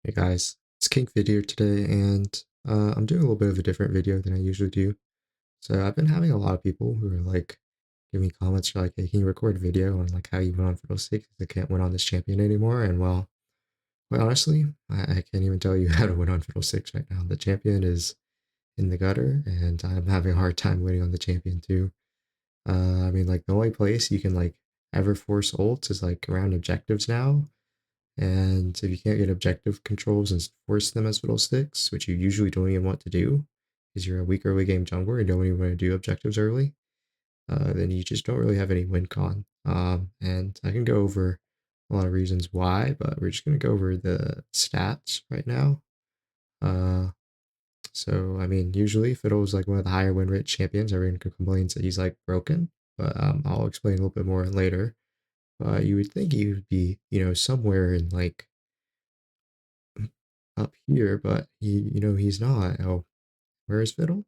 Hey guys, it's Kink Video today, and I'm doing a little bit of a different video than I usually do. So I've been having a lot of people who are like giving me comments like, "Hey, can you record a video on like how you went on Fiddlesticks? I can't win on this champion anymore." And well, quite honestly, I can't even tell you how to win on Fiddlesticks right now. The champion is in the gutter, and I'm having a hard time winning on the champion too. I mean, like the only place you can like ever force ults is like around objectives now, and if you can't get objective controls and force them as fiddlesticks, which you usually don't even want to do, because you're a weak early game jungler and don't even want to do objectives early, then you just don't really have any win con. And I can go over a lot of reasons why, but we're just going to go over the stats right now. Uh, so, I mean, usually Fiddle is like one of the higher win rate champions. Everyone complains that he's like broken, but I'll explain a little bit more later. But you would think he would be, somewhere in like up here, but he's not. Oh, where is Fiddle?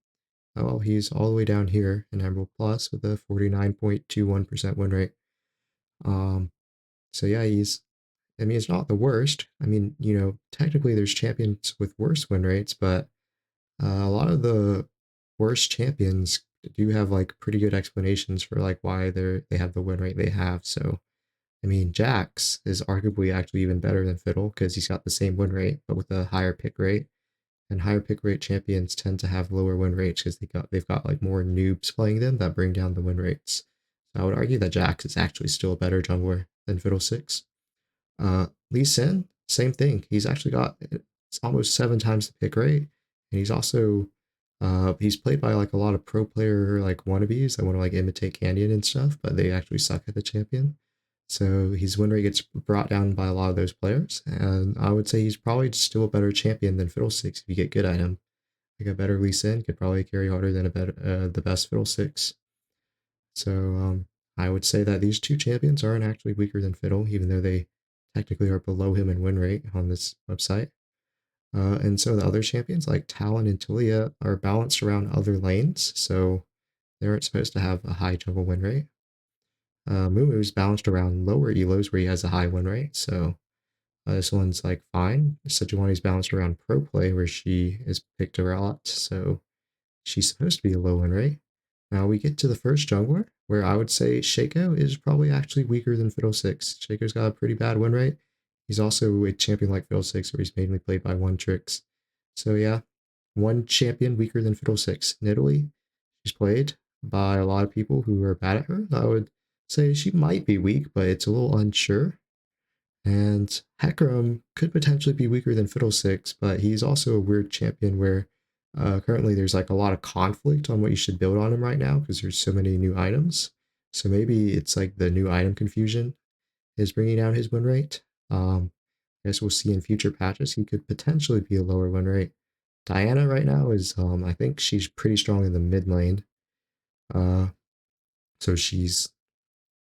Oh, well, he's all the way down here in Emerald Plus with a 49.21% win rate. Um, so yeah, I mean, it's not the worst. I mean, technically there's champions with worse win rates, but a lot of the worst champions do have like pretty good explanations for like why they have the win rate they have. So I mean, Jax is arguably actually even better than Fiddle because he's got the same win rate but with a higher pick rate, and higher pick rate champions tend to have lower win rates because they've got like more noobs playing them that bring down the win rates. So I would argue that Jax is actually still a better jungler than Fiddlesticks. Lee Sin, same thing. He's actually got it's almost 7 times the pick rate, and he's played by like a lot of pro player like wannabes that want to like imitate Canyon and stuff, but they actually suck at the champion. So his win rate gets brought down by a lot of those players, and I would say he's probably still a better champion than Fiddlesticks if you get good at him. Like a better Lee Sin could probably carry harder than the best Fiddlesticks. So I would say that these two champions aren't actually weaker than Fiddle, even though they technically are below him in win rate on this website. And so the other champions like Talon and Talia are balanced around other lanes, so they aren't supposed to have a high jungle win rate. Mumu's balanced around lower elos where he has a high win rate, so this one's like fine. Sejuani's balanced around pro play where she is picked a lot, so she's supposed to be a low win rate. Now we get to the first jungler, where I would say Shaco is probably actually weaker than Fiddlesticks. Shaco's got a pretty bad win rate. He's also a champion like Fiddlesticks, where he's mainly played by one tricks. So yeah, one champion weaker than Fiddlesticks. Nidalee, she's played by a lot of people who are bad at her. I would say she might be weak, but it's a little unsure. And Hecarim could potentially be weaker than Fiddlesticks, but he's also a weird champion where currently there's like a lot of conflict on what you should build on him right now because there's so many new items. So maybe it's like the new item confusion is bringing down his win rate. I guess we'll see in future patches. He could potentially be a lower win rate. Diana right now is, I think she's pretty strong in the mid lane. Uh, so she's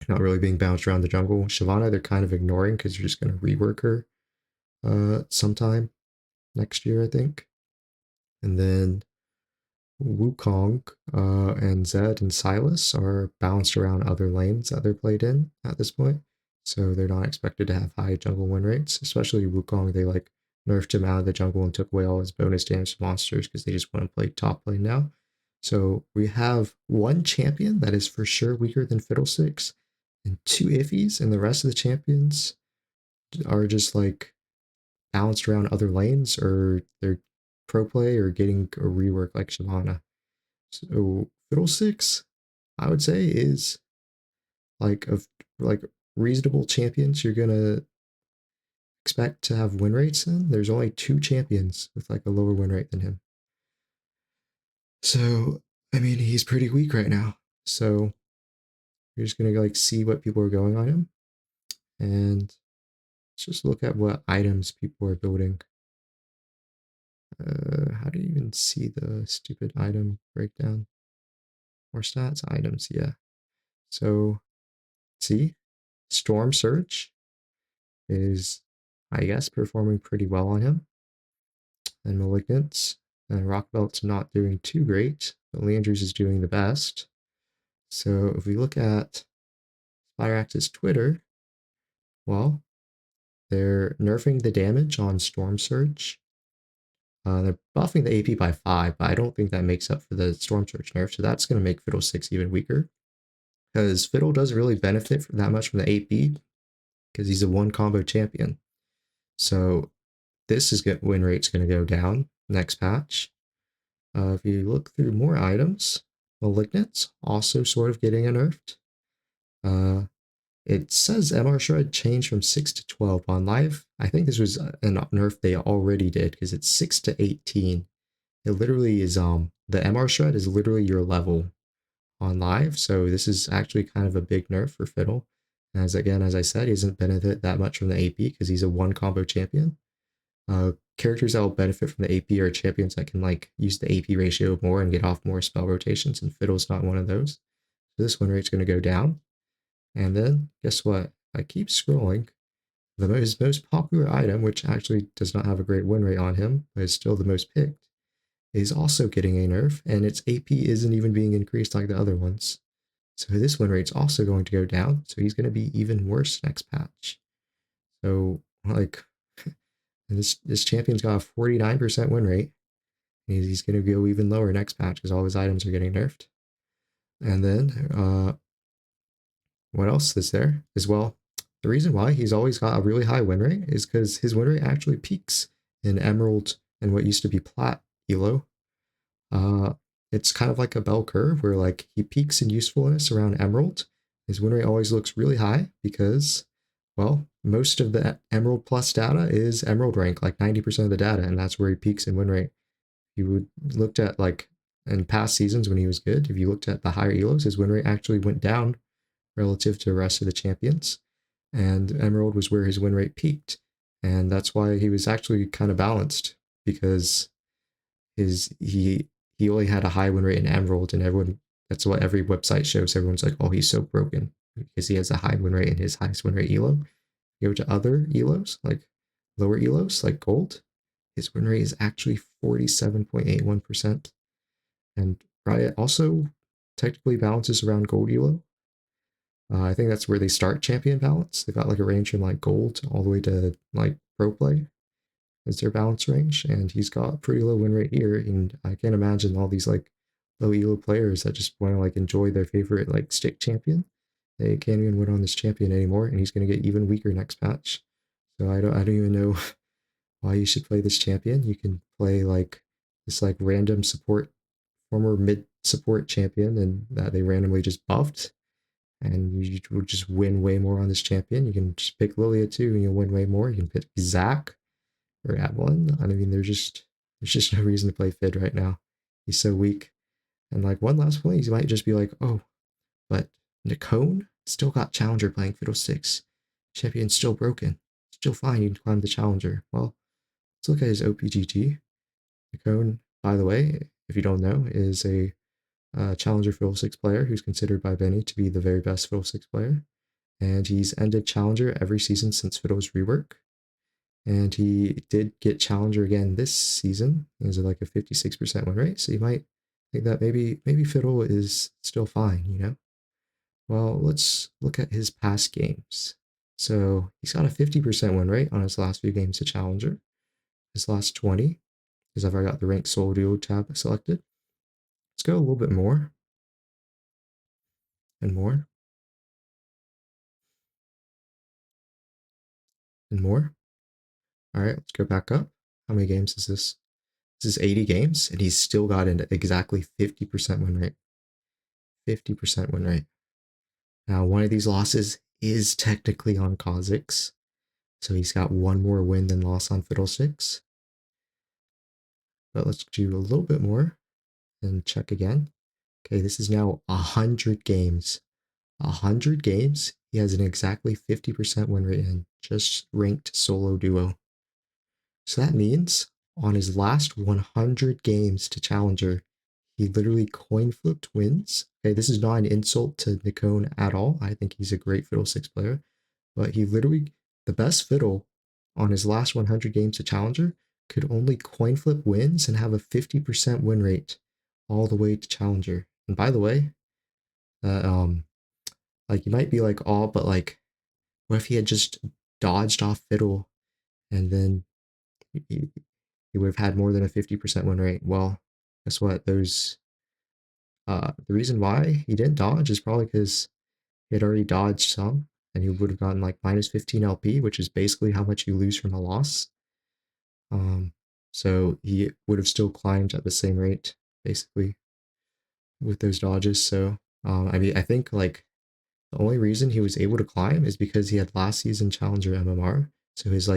not really being bounced around the jungle. Shyvana, they're kind of ignoring because they're just going to rework her sometime next year, I think. And then Wukong and Zed and Silas are balanced around other lanes that they're played in at this point. So they're not expected to have high jungle win rates, especially Wukong. They like nerfed him out of the jungle and took away all his bonus damage to monsters because they just want to play top lane now. So we have one champion that is for sure weaker than Fiddlesticks and two iffies, and the rest of the champions are just like balanced around other lanes or they're pro play or getting a rework like Shyvana. So Fiddlesticks, I would say, is like of like reasonable champions you're gonna expect to have win rates in. There's only two champions with like a lower win rate than him. So I mean he's pretty weak right now. So you're just gonna like see what people are going on him. And let's just look at what items people are building. How do you even see the stupid item breakdown? More stats, items, yeah. So see, Storm Surge is, I guess, performing pretty well on him. And Malignant and Rock Belt's not doing too great, but Landry's is doing the best. So if we look at Spirax's Twitter, well, They're nerfing the damage on Storm Surge. They're buffing the AP by 5, but I don't think that makes up for the Storm Surge nerf, so that's going to make Fiddlesticks even weaker. Because Fiddle doesn't really benefit from that much from the AP, because he's a one combo champion. So this is good. Win rate's going to go down next patch. If you look through more items, Malignant's also sort of getting a nerfed. It says MR Shred changed from 6 to 12 on live. I think this was a nerf they already did because it's 6 to 18. It literally is the MR Shred is literally your level on live. So this is actually kind of a big nerf for Fiddle. As I said, he doesn't benefit that much from the AP because he's a one combo champion. Characters that will benefit from the AP are champions that can like use the AP ratio more and get off more spell rotations, and Fiddle's not one of those. So this win rate's going to go down. And then guess what? I keep scrolling. His most popular item, which actually does not have a great win rate on him, but is still the most picked, is also getting a nerf, and its AP isn't even being increased like the other ones. So this win rate's also going to go down, so he's going to be even worse next patch. So, like, this champion's got a 49% win rate. He's going to go even lower next patch because all his items are getting nerfed. And then, what else is there as well? The reason why he's always got a really high win rate is because his win rate actually peaks in Emerald and what used to be Plat Elo. It's kind of like a bell curve where like he peaks in usefulness around Emerald. His win rate always looks really high because, well, most of the Emerald Plus data is Emerald rank, like 90% of the data, and that's where he peaks in win rate. You would looked at like in past seasons when he was good, if you looked at the higher elos, his win rate actually went down relative to the rest of the champions. And Emerald was where his win rate peaked. And that's why he was actually kind of balanced because he only had a high win rate in Emerald, and everyone that's what every website shows. Everyone's like, oh, he's so broken because he has a high win rate in his highest win rate elo. You go to other elos, like lower elos, like gold, his win rate is actually 47.81%. And Riot also technically balances around gold elo. I think that's where they start champion balance. They've got like a range from like gold all the way to like pro play as their balance range, and he's got a pretty low win rate here. And I can't imagine all these like low elo players that just want to like enjoy their favorite like stick champion. They can't even win on this champion anymore, and he's going to get even weaker next patch. So I don't even know why you should play this champion. You can play like this like random support, former mid support champion, and that they randomly just buffed, and you will just win way more on this champion. You can just pick Lilia too, and you'll win way more. You can pick Zac or Avalon. I mean, there's just no reason to play Fid right now. He's so weak. And like one last point, you might just be like, oh, but Nicone still got Challenger playing Fiddlesticks. Champion's still broken. Still fine, you can climb the Challenger. Well, let's look at his OPGT. Nicone, by the way, if you don't know, is a Challenger Fiddlesticks player who's considered by Benny to be the very best Fiddlesticks player. And he's ended Challenger every season since Fiddle's rework. And he did get Challenger again this season. He has like a 56% win rate. So you might think that maybe Fiddle is still fine, you know? Well, let's look at his past games. So he's got a 50% win rate on his last few games to Challenger. His last 20, because I've already got the ranked solo duo tab selected. Let's go a little bit more. And more. And more. All right, let's go back up. How many games is this? This is 80 games, and he's still got an exactly 50% win rate. 50% win rate. Now, one of these losses is technically on Kha'Zix, so he's got one more win than loss on Fiddlesticks. But let's do a little bit more and check again. Okay, this is now 100 games. 100 games, he has an exactly 50% win rate in just ranked solo duo. So that means on his last 100 games to Challenger, he literally coin flipped wins. Okay, this is not an insult to Nicone at all. I think he's a great Fiddlesticks player, but he literally, the best Fiddle on his last 100 games to Challenger could only coin flip wins and have a 50% win rate all the way to Challenger. And by the way, like you might be like, oh, but like, what if he had just dodged off Fiddle, and then he, he would have had more than a 50% win rate. Well, guess what? The reason why he didn't dodge is probably because he had already dodged some, and he would have gotten like minus 15 LP, which is basically how much you lose from a loss. Um, so he would have still climbed at the same rate, basically, with those dodges. So, I mean, I think like the only reason he was able to climb is because he had last season Challenger MMR. So his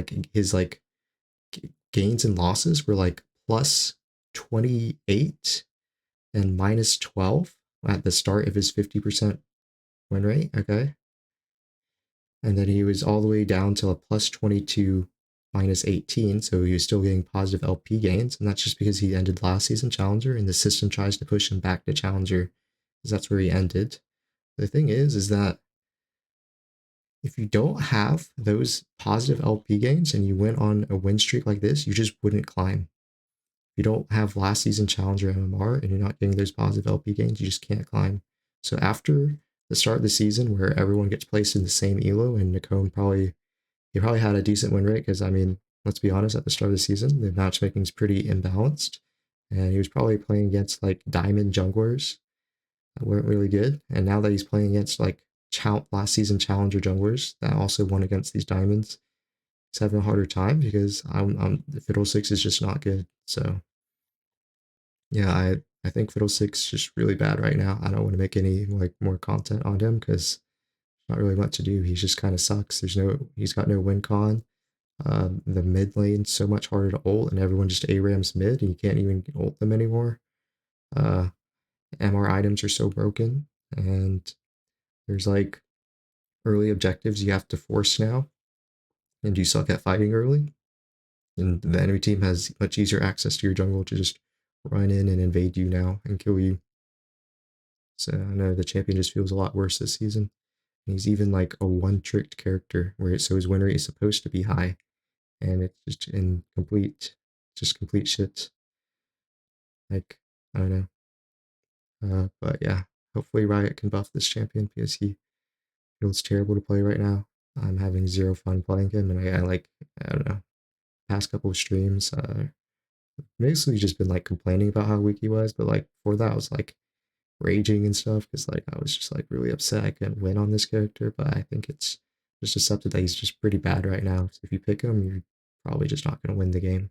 gains and losses were like plus 28 and minus 12 at the start of his 50% win rate. Okay. And then he was all the way down to a plus 22 minus 18. So he was still getting positive LP gains. And that's just because he ended last season Challenger and the system tries to push him back to Challenger because that's where he ended. The thing is that if you don't have those positive LP gains and you went on a win streak like this, you just wouldn't climb. If you don't have last season Challenger MMR and you're not getting those positive LP gains, you just can't climb. So after the start of the season where everyone gets placed in the same elo and Nicone probably had a decent win rate because I mean, let's be honest, at the start of the season, the matchmaking is pretty imbalanced. And he was probably playing against like diamond junglers that weren't really good. And now that he's playing against like last season challenger junglers that also won against these diamonds, he's having a harder time because the Fiddlesticks is just not good. So yeah, I think Fiddlesticks is just really bad right now. I don't want to make any like more content on him because not really much to do. He just kind of sucks. He's got no win con. The mid lane's so much harder to ult, and everyone just ARAMs mid, and you can't even ult them anymore. Uh, MR items are so broken, and there's like early objectives you have to force now, and you suck at fighting early. And the enemy team has much easier access to your jungle to just run in and invade you now and kill you. So I know the champion just feels a lot worse this season. He's even like a one-tricked character, so his win rate is supposed to be high, and it's just complete shit. Like I don't know, but yeah, hopefully Riot can buff this champion because he feels terrible to play right now. I'm having zero fun playing him, and I don't know, past couple of streams, basically just been like complaining about how weak he was, but like before that I was like raging and stuff because like I was just like really upset I couldn't win on this character. But I think it's just accepted that he's just pretty bad right now. So if you pick him, you're probably just not going to win the game.